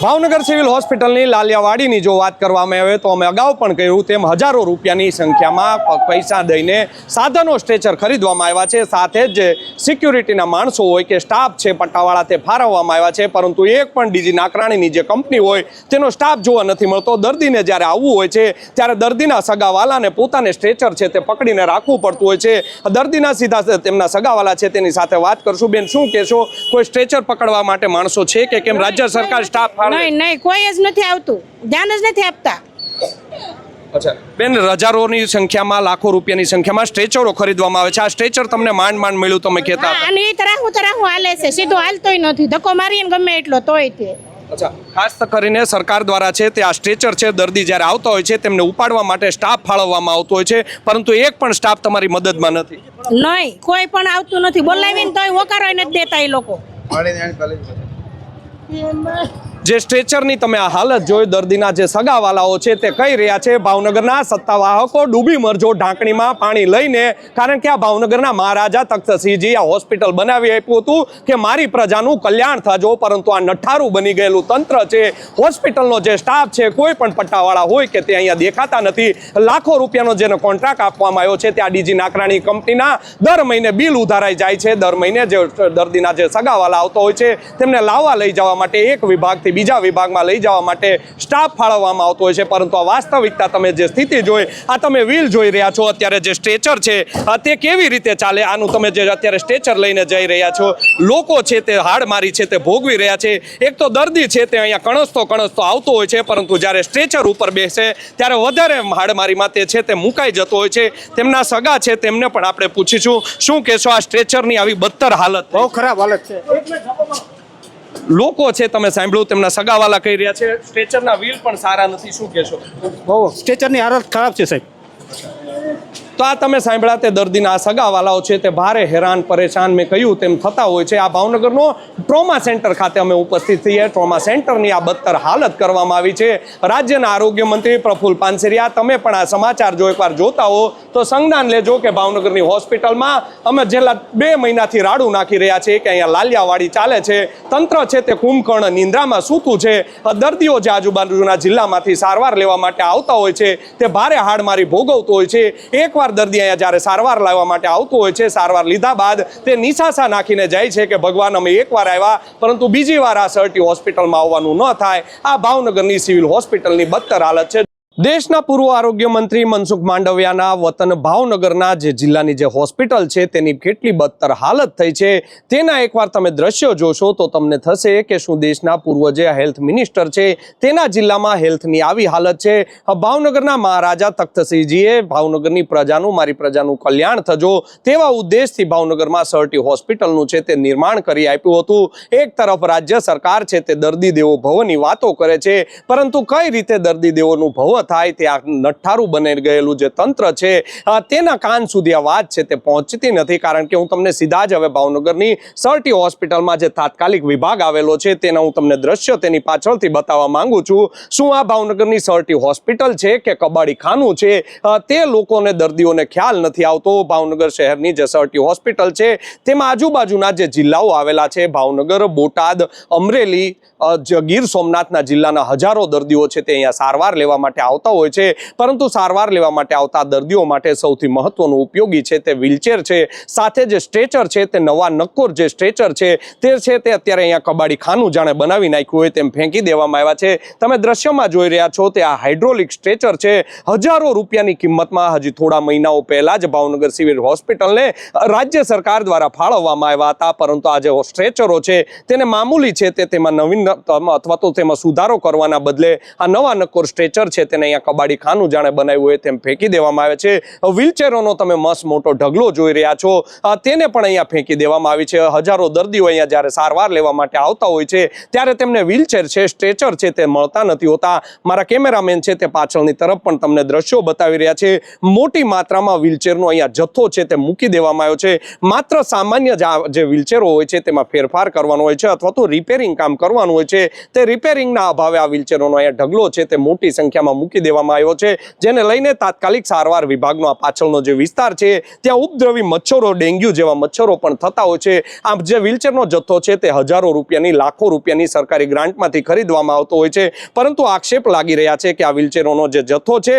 Bhavnagar civil હોસ્પિટલની લાલિયાવાડીની જો વાત કરવામાં આવે તો અમે અગાઉ પણ કહ્યું તેમ હજારો રૂપિયાની સંખ્યામાં પૈસા દઈને સાધનો સ્ટ્રેચર ખરીદવામાં આવ્યા છે, સાથે જ જે સિક્યુરિટીના માણસો હોય કે સ્ટાફ છે પટ્ટાવાળા તે ફાળવવામાં આવ્યા છે, પરંતુ એક પણ ડીજી નાકરાણીની જે કંપની હોય તેનો સ્ટાફ જોવા નથી મળતો। દર્દીને જ્યારે આવવું હોય છે ત્યારે દર્દીના સગાવાલાને પોતાને સ્ટ્રેચર છે તે પકડીને રાખવું પડતું હોય છે। દર્દીના સીધા તેમના સગાવાલા છે તેની સાથે વાત કરશું। બેન, શું કહેશો, કોઈ સ્ટ્રેચર પકડવા માટે માણસો છે કે કેમ? રાજ્ય સરકાર સ્ટાફ નહીં, કોઈ જ નથી આવતું, ધ્યાન જ નથી આપતા। અચ્છા બેન, હજારોની સંખ્યામાં લાખો રૂપિયાની સંખ્યામાં સ્ટ્રેચરો ખરીદવામાં આવે છે। આ સ્ટ્રેચર તમને માંડ માંડ મળ્યું, તમે કહેતા હતા। અને એ તરાહું હાલે છે, સીધો હાલતોય નથી, ધક્કો મારીને ગમે એટલો તોય તે। અચ્છા, ખાસ કરીને સરકાર દ્વારા છે તે આ સ્ટ્રેચર છે દર્દી જ્યારે આવતા હોય છે તેમને ઉપાડવા માટે સ્ટાફ ફાળવવામાં આવતો હોય છે, પરંતુ એક પણ સ્ટાફ તમારી મદદમાં નથી। નહીં, કોઈ પણ આવતું નથી, બોલાવીને તોય હોકારો નથી દેતા એ લોકો। જે સ્ટ્રેચરની તમે આ હાલત જોઈ, દર્દીના જે સગાવાલાઓ છે તે કહી રહ્યા છે ભાવનગરના સત્તાવાહકો ડૂબી મરજો ઢાંકણીમાં પાણી લઈને, કારણ કે આ ભાવનગરના મહારાજા તખ્તસિંહજી આ હોસ્પિટલ બનાવી આપ્યું હતું કે મારી પ્રજાનું કલ્યાણ થજો, પરંતુ આ નઠ્ઠારું બની ગયેલું તંત્ર છે। હોસ્પિટલનો જે સ્ટાફ છે કોઈ પણ પટ્ટાવાળા હોય કે તે અહીંયા દેખાતા નથી। લાખો રૂપિયાનો જેનો કોન્ટ્રાક્ટ આપવામાં આવ્યો છે તે આ ડીજી નાકરાણી કંપનીના દર મહિને બિલ ઉધારાઈ જાય છે। દર મહિને જે દર્દીના જે સગાવાલા આવતો હોય છે તેમને લાવવા લઈ જવા માટે એક વિભાગથી બીજા વિભાગમાં લઈ જવા માટે સ્ટાફ ફાળવવામાં આવતો હોય છે, પરંતુ આ વાસ્તવિકતા તમે જે સ્થિતિ જોઈ, આ તમે વ્હીલ જોઈ રહ્યા છો અત્યારે જે સ્ટ્રેચર છે તે કેવી રીતે ચાલે, આનું તમે જે અત્યારે સ્ટ્રેચર લઈને જઈ રહ્યા છો, લોકો છે તે હાડમારી છે તે ભોગવી રહ્યા છે। એક તો દર્દી છે તે અહીંયા કણસતો આવતો હોય છે, પરંતુ જ્યારે સ્ટ્રેચર ઉપર બેસે ત્યારે વધારે હાડમારીમાં તે છે તે મુકાઈ જતો હોય છે। તેમના સગા છે તેમને પણ આપણે પૂછીશું, શું કહેશો આ સ્ટ્રેચરની આવી બદતર હાલત? બહુ ખરાબ હાલત છે। લોકો છે તમે સાંભળ્યું તેમના સગાવાલા કહી રહ્યા છે સ્ટ્રેચરના વ્હીલ પણ સારા નથી, શું કહેશો? બહુ સ્ટ્રેચરની હાલત ખરાબ છે સાહેબ। તો આ તમે સાંભળ્યા તે દર્દીના આ સગાવાલાઓ છે તે ભારે હેરાન પરેશાન મેં કહ્યું તેમ થતા હોય છે। આ ભાવનગરનો ટ્રોમા સેન્ટર ખાતે અમે ઉપસ્થિત થઈએ। ટ્રોમા સેન્ટરની આ બદતર હાલત કરવામાં આવી છે। રાજ્યના આરોગ્ય મંત્રી પ્રફુલ પાનસેરિયા, તમે પણ આ સમાચાર જો એકવાર જોતા હો તો સંજ્ઞાન લેજો કે ભાવનગરની હોસ્પિટલમાં અમે છેલ્લા 2 મહિનાથી રાડું નાખી રહ્યા છીએ કે અહીંયા લાલિયાવાડી ચાલે છે, તંત્ર છે તે કુંભકર્ણ નિંદ્રામાં સૂતું છે। દર્દીઓ જે આજુબાજુના જિલ્લામાંથી સારવાર લેવા માટે આવતા હોય છે તે ભારે હાડમારી ભોગવતો હોય છે। એકવાર દર્દી અહીંયા જ્યારે સારવાર લાવવા માટે આવતો હોય છે, સારવાર લીધા બાદ તે નિશાસા નાખીને જાય છે કે ભગવાન અમે એકવાર આવ્યા પરંતુ બીજી વાર આ સર્ટી હોસ્પિટલમાં આવવાનું ન થાય। આ ભાવનગરની સિવિલ હોસ્પિટલની બદતર હાલત છે। દેશના પૂર્વ આરોગ્ય મંત્રી મનસુખ માંડવિયાના વતન ભાવનગરના જે જિલ્લાની જે હોસ્પિટલ છે તેની કેટલી બદતર હાલત થઈ છે તેના એકવાર તમે દ્રશ્યો જોશો તો તમને થશે કે શું દેશના પૂર્વ જે હેલ્થ મિનિસ્ટર છે તેના જિલ્લામાં હેલ્થની આવી હાલત છે। ભાવનગરના મહારાજા તખ્તસિંહજીએ ભાવનગરની પ્રજાનું, મારી પ્રજાનું કલ્યાણ થજો તેવા ઉદ્દેશથી ભાવનગરમાં સર્ટી હોસ્પિટલનું છે તે નિર્માણ કરી આપ્યું હતું। એક તરફ રાજ્ય સરકાર છે તે દર્દી દેવો ભવની વાતો કરે છે, પરંતુ કઈ રીતે દર્દી દેવોનું ભવ થાય તે આ નઠ્ઠારું બની ગયેલું જે તંત્ર છે તેના કાન સુધી આ વાત છે તે પહોંચતી નથી। કારણ કે હું તમને સીધા જ હવે ભાવનગરની સર્ટી હોસ્પિટલમાં જે તાત્કાલિક વિભાગ આવેલો છે તેના હું તમને દ્રશ્ય તેની પાછળથી બતાવવા માંગુ છું। શું આ ભાવનગરની સર્ટી હોસ્પિટલ છે કે કબાડી ખાનું છે તે લોકોને, દર્દીઓને ખ્યાલ નથી આવતો। ભાવનગર શહેરની જે સર્ટી હોસ્પિટલ છે તેમાં આજુબાજુના જે જિલ્લાઓ આવેલા છે, ભાવનગર, બોટાદ, અમરેલી, ગીર સોમનાથના જિલ્લાના હજારો દર્દીઓ છે તે અહીંયા સારવાર લેવા માટે આવતા હોય છે, પરંતુ સારવાર લેવા માટે આવતા દર્દીઓ માટે સૌથી મહત્વનું ઉપયોગી છે તે વ્હીલચેર છે, સાથે જે સ્ટ્રેચર છે તે નવા નક્કોર જે સ્ટ્રેચર છે તે અત્યારે અહીંયા કબાડી ખાનું જાણે બનાવી નાખ્યું હોય તેમ ફેંકી દેવામાં આવ્યા છે। તમે દ્રશ્યમાં જોઈ રહ્યા છો તે આ હાઇડ્રોલિક સ્ટ્રેચર છે, હજારો રૂપિયાની કિંમતમાં હજી થોડા મહિનાઓ પહેલા જ ભાવનગર સિવિલ હોસ્પિટલને રાજ્ય સરકાર દ્વારા ફાળવવામાં આવ્યા હતા, પરંતુ આ જે સ્ટ્રેચરો છે તેને મામૂલી છે તે તેમાં નવીન અથવા તો તેમાં સુધારો કરવાના બદલે આ નવા નક્કોર સ્ટ્રેચર છે તેને અહીંયા કબાડી ખાનું જાણે બનાવ્યું હોય તેમ ફેંકી દેવામાં આવે છે। વ્હીલચેરોનો તમે મસ્ત મોટો ઢગલો જોઈ રહ્યા છો તેને પણ અહીંયા ફેંકી દેવામાં આવી છે। હજારો દર્દીઓ અહીંયા જ્યારે સારવાર લેવા માટે આવતા હોય છે ત્યારે તેમને વ્હીલચેર છે, સ્ટ્રેચર છે તે મળતા નથી હોતા। મારા કેમેરામેન છે તે પાછળની તરફ પણ તમને દ્રશ્યો બતાવી રહ્યા છે। મોટી માત્રામાં વ્હીલચેરનો અહીંયા જથ્થો છે તે મૂકી દેવામાં આવ્યો છે। માત્ર સામાન્ય જે વ્હીલચેરો હોય છે તેમાં ફેરફાર કરવાનો હોય છે અથવા તો રિપેરિંગ કામ કરવાનું હોય છે તે રિપેરિંગના અભાવે આ વ્હીલચેરોનો અહીંયા ઢગલો છે તે મોટી સંખ્યામાં મૂકી દેવામાં આવ્યો છે, જેને લઈને તાત્કાલિક સારવાર વિભાગનો આ પાછળનો જે વિસ્તાર છે ત્યાં ઉપદ્રવી મચ્છરો, ડેન્ગ્યુ જેવા મચ્છરો પણ થતા હોય છે. આ જે વ્હીલચેરનો જથ્થો છે તે હજારો રૂપિયાની, લાખો રૂપિયાની સરકારી ગ્રાન્ટમાંથી ખરીદવામાં આવતો હોય છે, પરંતુ આક્ષેપ લાગી રહ્યા છે કે આ વ્હીલચેરોનો જે જથ્થો છે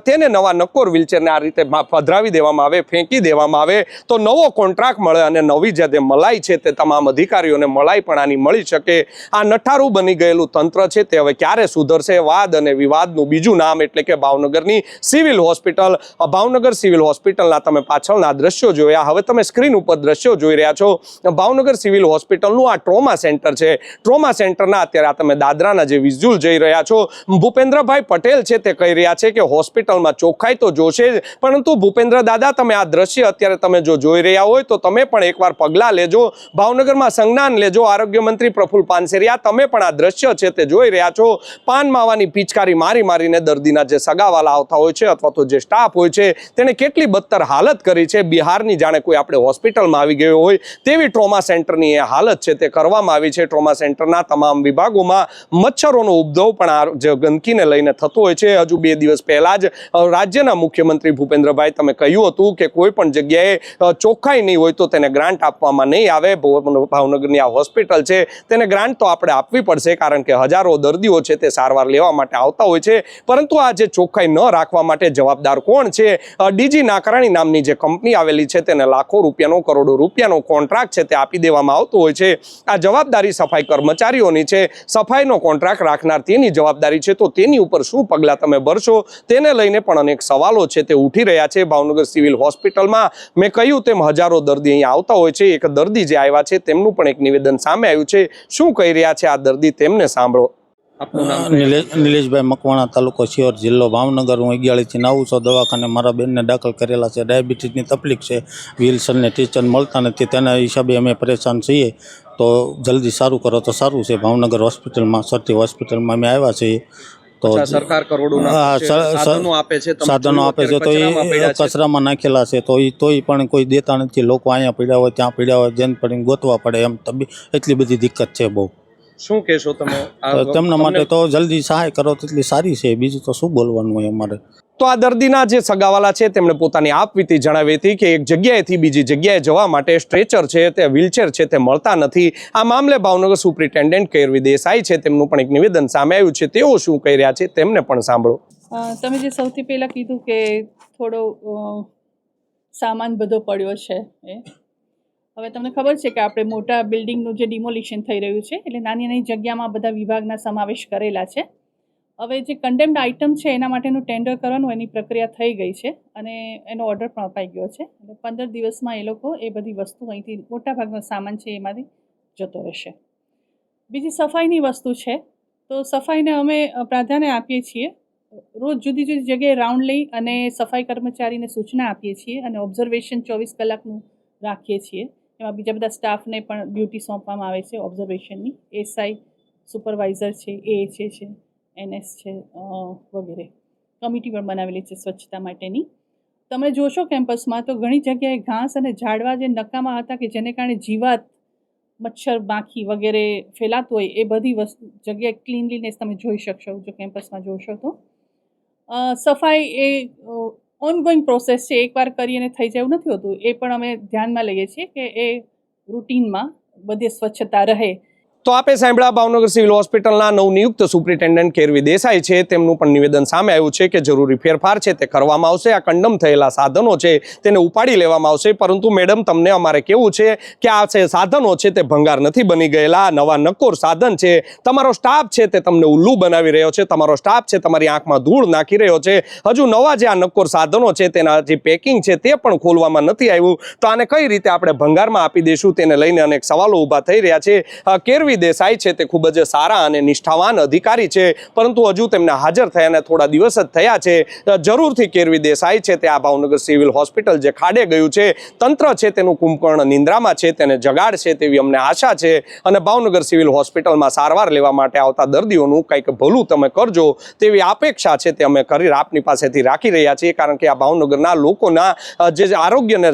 તેને નવા નક્કોર વ્હીલચેરને આ રીતે પધરાવી દેવામાં આવે, ફેંકી દેવામાં આવે તો નવો કોન્ટ્રાક્ટ મળે અને નવી જે મલાઈ છે તે તમામ અધિકારીઓને મલાઈ પણ આની મળી શકે. આ નઠારું બની ગયેલું તંત્ર છે તે હવે ક્યારે સુધરશે? વાદ અને વિવાદનું બીજું નામ એટલે કે ભાવનગરની સિવિલ હોસ્પિટલ. ભાવનગર સિવિલ હોસ્પિટલના તમે પાછળના દ્રશ્યો જોયા, હવે તમે સ્ક્રીન ઉપર દ્રશ્યો જોઈ રહ્યા છો. ભાવનગર સિવિલ હોસ્પિટલનું આ ટ્રોમા સેન્ટર છે. ટ્રોમા સેન્ટરના અત્યારે તમે દાદરાના જે વિઝ્યુઅલ જોઈ રહ્યા છો, ભૂપેન્દ્રભાઈ પટેલ છે તે કહી રહ્યા છે કે હોસ્પિટલમાં ચોખ્ખાઈ તો જોશે જ, પરંતુ ભૂપેન્દ્ર દાદા તમે આ દ્રશ્ય અત્યારે તમે જો જોઈ રહ્યા હોય તો તમે પણ એકવાર પગલાં લેજો, ભાવનગરમાં સંજ્ઞાન લેજો. આરોગ્ય મંત્રી પ્રફુલ પાનસેરિયા તમે પણ આ દ્રશ્ય છે તે જોઈ રહ્યા છો. પાન માવાની પિચકારી મારી મારીને દર્દીના જે સગાવાલા આવતા હોય છે અથવા તો જે સ્ટાફ હોય છે તેને કેટલી બદતર હાલત કરી છે. બિહારની જાણે કોઈ આપણે હોસ્પિટલમાં આવી ગયો હોય તેવી ટ્રોમા સેન્ટરની એ હાલત છે તે કરવામાં આવી છે. ટ્રોમા સેન્ટરના તમામ વિભાગોમાં મચ્છરોનો ઉપદ્રવ પણ આ જે ગંદકીને લઈને થતો હોય છે. હજુ 2 દિવસ પહેલા જ રાજ્યના મુખ્યમંત્રી ભૂપેન્દ્રભાઈ તમે કહ્યું હતું કે કોઈ પણ જગ્યાએ ચોખ્ખાઈ નહીં હોય તો તેને ગ્રાન્ટ આપવામાં નહીં આવે. ભાવનગરની આ હોસ્પિટલ છે તેને ગ્રાન્ટ તો આપણે આપવી પડશે, કારણ કે હજારો દર્દીઓ છે તે સારવાર લેવા માટે આવતા હોય છે, પરંતુ આ જે ચોખ્ખાઈ ન રાખવા માટે જવાબદાર કોણ છે? ડીજી નાકરાણી નામની જે કંપની આવેલી છે તેને લાખો રૂપિયાનો, કરોડો રૂપિયાનો કોન્ટ્રાક્ટ છે તે આપી દેવામાં આવતો હોય છે. આ જવાબદારી સફાઈ કર્મચારીઓની છે, સફાઈનો કોન્ટ્રાક્ટ રાખનાર તેની જવાબદારી છે, તો તેની ઉપર શું પગલાં તમે ભરશો તેને લઈને પણ અનેક સવાલો છે તે ઉઠી રહ્યા છે. ભાવનગર સિવિલ હોસ્પિટલમાં મેં કહ્યું તેમ હજારો દર્દી અહીંયા આવતા હોય છે. એક દર્દી જે આવ્યા છે તેમનું પણ એક નિવેદન સામે આવ્યું છે. શું કહી રહ્યા છે આ દર્દી તેમને સાંભળો. નિલેશભાઈ મકવાણા, તાલુકો શિહોર, જિલ્લો ભાવનગર. હું 11થી આવું છું દવાખાને. મારા બેનને દાખલ કરેલા છે. ડાયાબિટીસની તકલીફ છે, વ્હીલચેરને ટીચર મળતા નથી, તેના હિસાબે અમે પરેશાન છીએ. તો જલ્દી સારું કરો તો સારું છે. ભાવનગર હોસ્પિટલમાં, સરટી હોસ્પિટલમાં અમે આવ્યા છીએ. તો સરકાર કરોડોના સાધનો આપે છે તો એ કચરામાં નાખેલા છે, તો એ તોય પણ કોઈ દેતા નથી. લોકો અહીંયા પીડ્યા હોય, ત્યાં પીડ્યા હોય, જેને પડીને ગોતવા પડે એમ. એટલી બધી દિક્કત છે બહુ. શું કહેશો તમે? તેમના માટે તો જલ્દી સહાય કરો તો એટલી સારી છે. બીજું તો શું બોલવાનું હોય અમારે. તો આ દર્દીના જે સગાવાલા છે તેમણે પોતાની આપવીતી જણાવી હતી કે એક જગ્યાએથી બીજી જગ્યાએ જવા માટે સ્ટ્રેચર છે તે વ્હીલચેર છે તે મળતા નથી. આ મામલે ભાવનગર સુપ્રિન્ટેન્ડન્ટ કેરવી દેસાઈ છે તેમનું પણ એક નિવેદન સામે આવ્યું છે. તેઓ શું કહી રહ્યા છે તેમને પણ સાંભળો. તમે જે સૌથી પહેલાં કીધું કે થોડો સામાન બધો પડ્યો છે, હવે તમને ખબર છે કે આપણે મોટા બિલ્ડિંગનું જે ડિમોલિશન થઈ રહ્યું છે એટલે નાની નાની જગ્યામાં બધા વિભાગના સમાવેશ કરેલા છે. હવે જે કન્ડેમ્ડ આઇટમ છે એના માટેનું ટેન્ડર કરવાનું એની પ્રક્રિયા થઈ ગઈ છે અને એનો ઓર્ડર પણ અપાઈ ગયો છે. એટલે 15 દિવસમાં એ લોકો એ બધી વસ્તુ અહીંથી, મોટાભાગનો સામાન છે એમાંથી જતો રહેશે. બીજી સફાઈની વસ્તુ છે, તો સફાઈને અમે પ્રાધાન્ય આપીએ છીએ. રોજ જુદી જુદી જગ્યાએ રાઉન્ડ લઈ અને સફાઈ કર્મચારીને સૂચના આપીએ છીએ અને ઓબ્ઝર્વેશન 24 કલાકનું રાખીએ છીએ. એમાં બીજા બધા સ્ટાફને પણ ડ્યુટી સોંપવામાં આવે છે ઓબ્ઝર્વેશનની. એસઆઈ, સુપરવાઇઝર છે, એએચએ છે, એનએસ છે વગેરે. કમિટી પણ બનાવેલી છે સ્વચ્છતા માટેની. તમે જોશો કેમ્પસમાં તો ઘણી જગ્યાએ ઘાસ અને ઝાડવા જે નકામા હતા કે જેને કારણે જીવાત, મચ્છર, માખી વગેરે ફેલાતું હોય, એ બધી જગ્યાએ ક્લીનલીનેસ તમે જોઈ શકશો જો કેમ્પસમાં જોશો તો. સફાઈ એ ઓનગોઈંગ પ્રોસેસ છે, એકવાર કરીને થઈ જાય એવું નથી હોતું. એ પણ અમે ધ્યાનમાં લઈએ છીએ કે એ રૂટીનમાં બધી સ્વચ્છતા રહે. તો આપે સાંભળ્યા ભાવનગર સિવિલ હોસ્પિટલના નવનિયુક્ત સુપ્રિન્ટેન્ડન્ટ કેરવી દેસાઈ છે તેમનું પણ નિવેદન સામે આવ્યું છે કે જરૂરી ફેરફાર છે તે કરવામાં આવશે. આ કંડમ થયેલા સાધનો છે તેને ઉપાડી લેવામાં આવશે. પરંતુ મેડમ તમને અમારે કેવું છે કે આ સાધનો છે તે ભંગાર નથી બની ગયેલા, નવા નક્કોર સાધન છે. તમારો સ્ટાફ છે તે તમને ઉલ્લુ બનાવી રહ્યો છે, તમારો સ્ટાફ છે તમારી આંખમાં ધૂળ નાખી રહ્યો છે. હજુ નવા જે આ નક્કોર સાધનો છે તેના જે પેકિંગ છે તે પણ ખોલવામાં નથી આવ્યું. તો આને કઈ રીતે આપણે ભંગારમાં આપી દઈશું તેને લઈને અનેક સવાલો ઊભા થઈ રહ્યા છે. કેરવી દેસાઈ છે તે ખૂબ જ સારા અને નિષ્ઠાવાન અધિકારી છે, પરંતુ હજુ તેમને હાજર થયાને થોડા દિવસ જ થયા છે. જરૂરથી કેરવી દેસાઈ છે તે આ ભાવનગર સિવિલ હોસ્પિટલ જે ખાડે ગયું છે, તંત્ર છે તેનું કુંભકર્ણ નિંદ્રામાં છે તેને જગાડશે તેવી અમને આશા છે. અને ભાવનગર સિવિલ હોસ્પિટલમાં સારવાર લેવા માટે આવતા દર્દીઓનું કંઈક ભલું તમે કરજો તેવી અપેક્ષા છે તે અમે આપની પાસેથી રાખી રહ્યા છીએ. કારણ કે આ ભાવનગરના લોકોના જે આરોગ્યને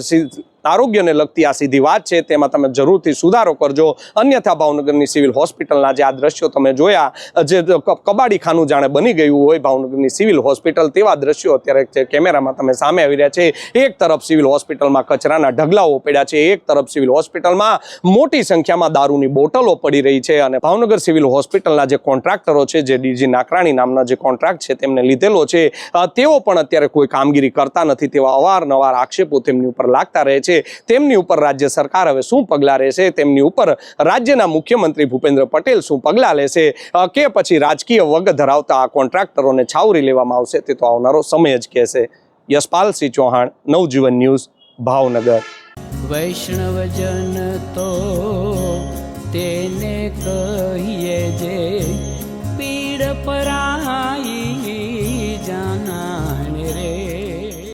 આરોગ્યને લગતી આ સીધી વાત છે, તેમાં તમે જરૂરથી સુધારો કરજો. અન્યથા ભાવનગરની સિવિલ હોસ્પિટલના જે આ દ્રશ્યો તમે જોયા, જે કબાડીખાનું જાણે બની ગયું હોય ભાવનગરની સિવિલ હોસ્પિટલ, તેવા દ્રશ્યો અત્યારે જે કેમેરામાં તમે સામે આવી રહ્યા છે. એક તરફ સિવિલ હોસ્પિટલમાં કચરાના ઢગલાઓ પડ્યા છે, એક તરફ સિવિલ હોસ્પિટલમાં મોટી સંખ્યામાં દારૂની બોટલો પડી રહી છે. અને ભાવનગર સિવિલ હોસ્પિટલના જે કોન્ટ્રાક્ટરો છે, જે ડીજી નાકરાણી નામના જે કોન્ટ્રાક્ટ છે તેમને લીધેલો છે, તેઓ પણ અત્યારે કોઈ કામગીરી કરતા નથી તેવા અવારનવાર આક્ષેપો તેમની ઉપર લાગતા રહે છે. તેમની ઉપર રાજ્ય સરકાર હવે શું પગલાં રહેશે, તેમની ઉપર રાજ્યના મુખ્યમંત્રી ભૂપેન્દ્ર પટેલ શું પગલાં લેશે, કે પછી રાજકીય વગ ધરાવતા આ કોન્ટ્રાક્ટરોને છાવરી લેવામાં આવશે, તે તો આવનારો સમય જ કહેશે. યશપાલસિંહ ચૌહાણ, નવજીવન ન્યૂઝ, ભાવનગર. વૈષ્ણવજન તો તેને કહીએ જે